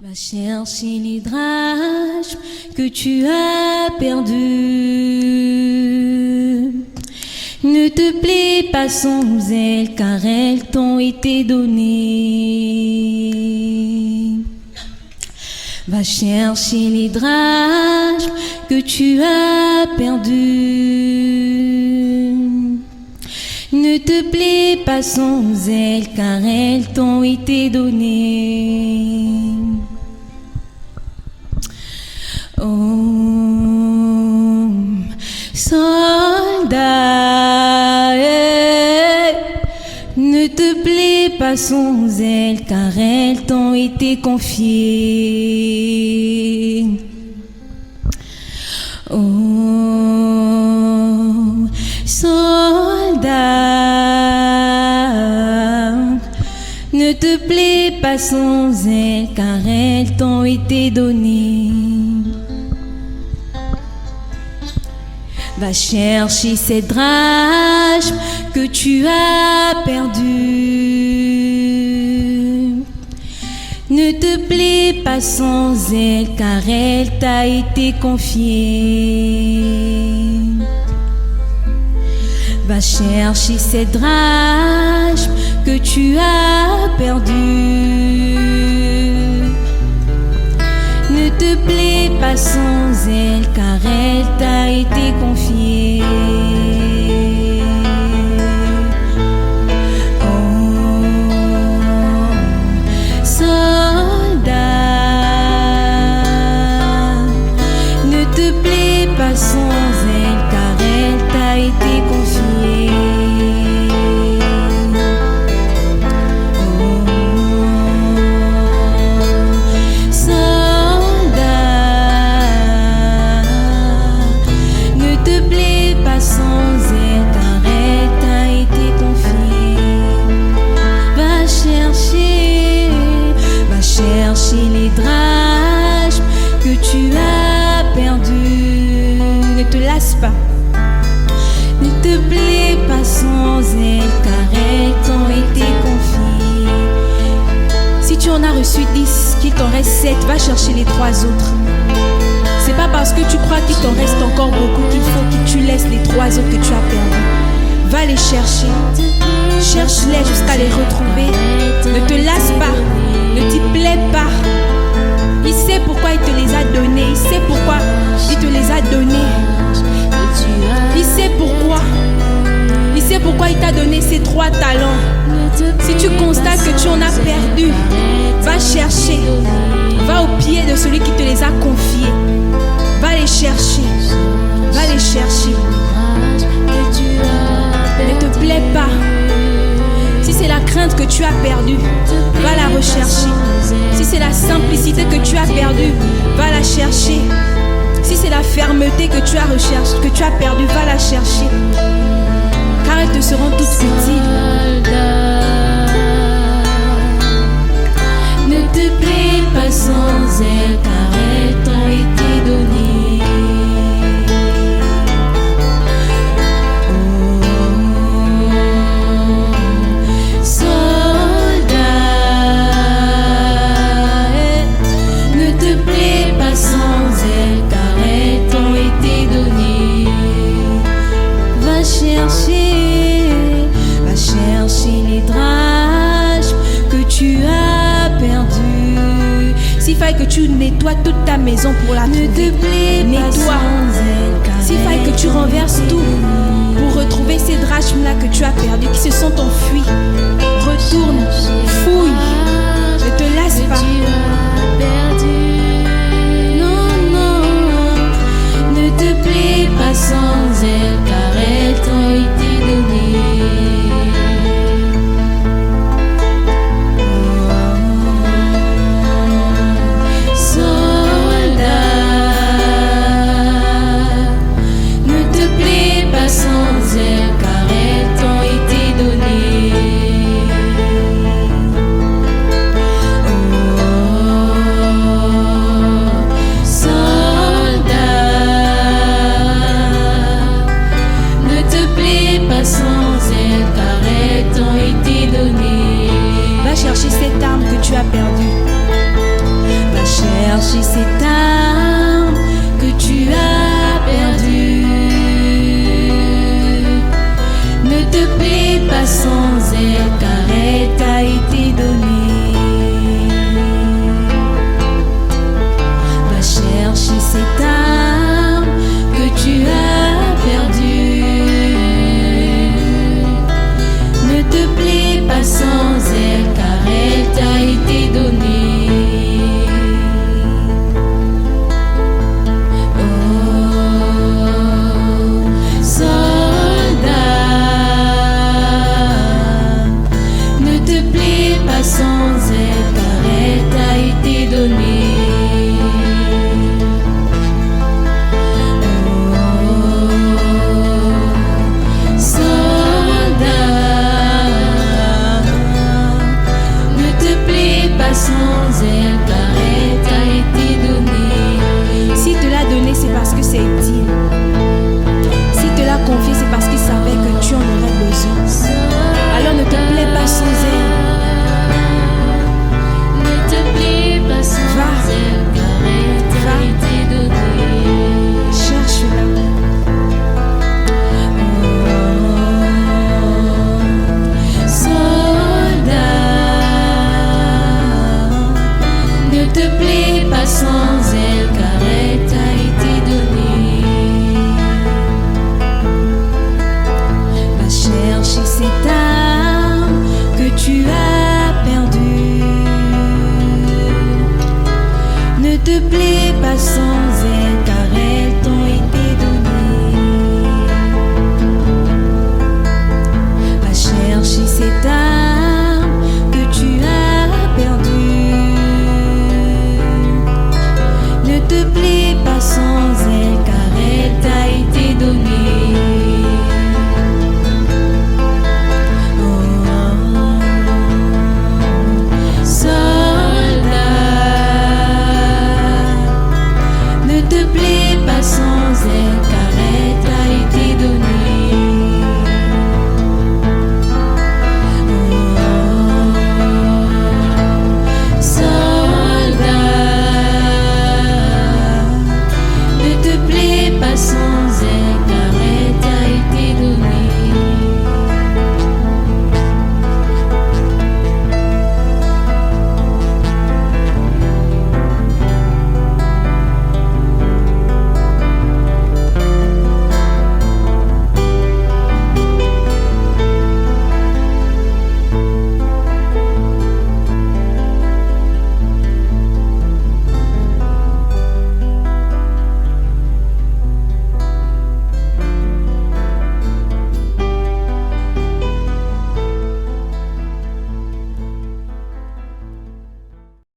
Va chercher les drachmes que tu as perdus. Ne te plaie pas sans elles, car elles t'ont été données. Va chercher les drachmes que tu as perdus. Ne te plaie pas sans elles, car elles t'ont été données. Oh, soldat, ne te plaie pas sans elles, car elles t'ont été confiées. Oh, soldat, ne te plaie pas sans elles, car elles t'ont été données. Va chercher ces drachmes que tu as perdus. Ne te plaie pas sans elle, car elle t'a été confiée. Va chercher ces drachmes que tu as perdus. Ne te plaie pas sans elle, car elle t'a été confiée. Oh, soldat, ne te plaie pas sans elle, car elle t'a été confiée. Chercher les drachmes que tu as perdus. Ne te lasse pas, ne te plaie pas sans elles, car elles t'ont été confiées. Si tu en as reçu 10, qu'il t'en reste 7, va chercher les 3 autres. C'est pas parce que tu crois qu'il t'en reste encore beaucoup qu'il faut que tu laisses les 3 autres que tu as perdus. Va les chercher, cherche-les jusqu'à les retrouver. Ne te lasse pas, ne t'y plaît pas. Il sait pourquoi il te les a donnés. Il sait pourquoi il te les a donnés. Il sait pourquoi. Il sait pourquoi il t'a donné ces 3 talents. Si tu constates que tu en as perdu, va chercher. Va au pied de celui qui te les a confiés. Va les chercher. Va les chercher. Ne te plaît pas. Si c'est la crainte que tu as perdue, va la rechercher. Si c'est la simplicité que tu as perdue, va la chercher. Si c'est la fermeté que tu as recherché, que tu as perdue, va la chercher. Car elles te seront toutes utiles. Ne te plaie pas sans elles, car elles t'ont été données. Va chercher les drachmes que tu as perdus. S'il faille que tu nettoies toute ta maison pour la trouver, ne te plaie pas sans elle, s'il faille que tu renverses tout pour retrouver ces drachmes-là que tu as perdus, qui se sont enfuis, retourne, fouille, ne te lasse pas. Non, non, ne te plaie pas sans elle, car elles t'ont été données. Chercher cette arme que tu as perdue. Va sans elle.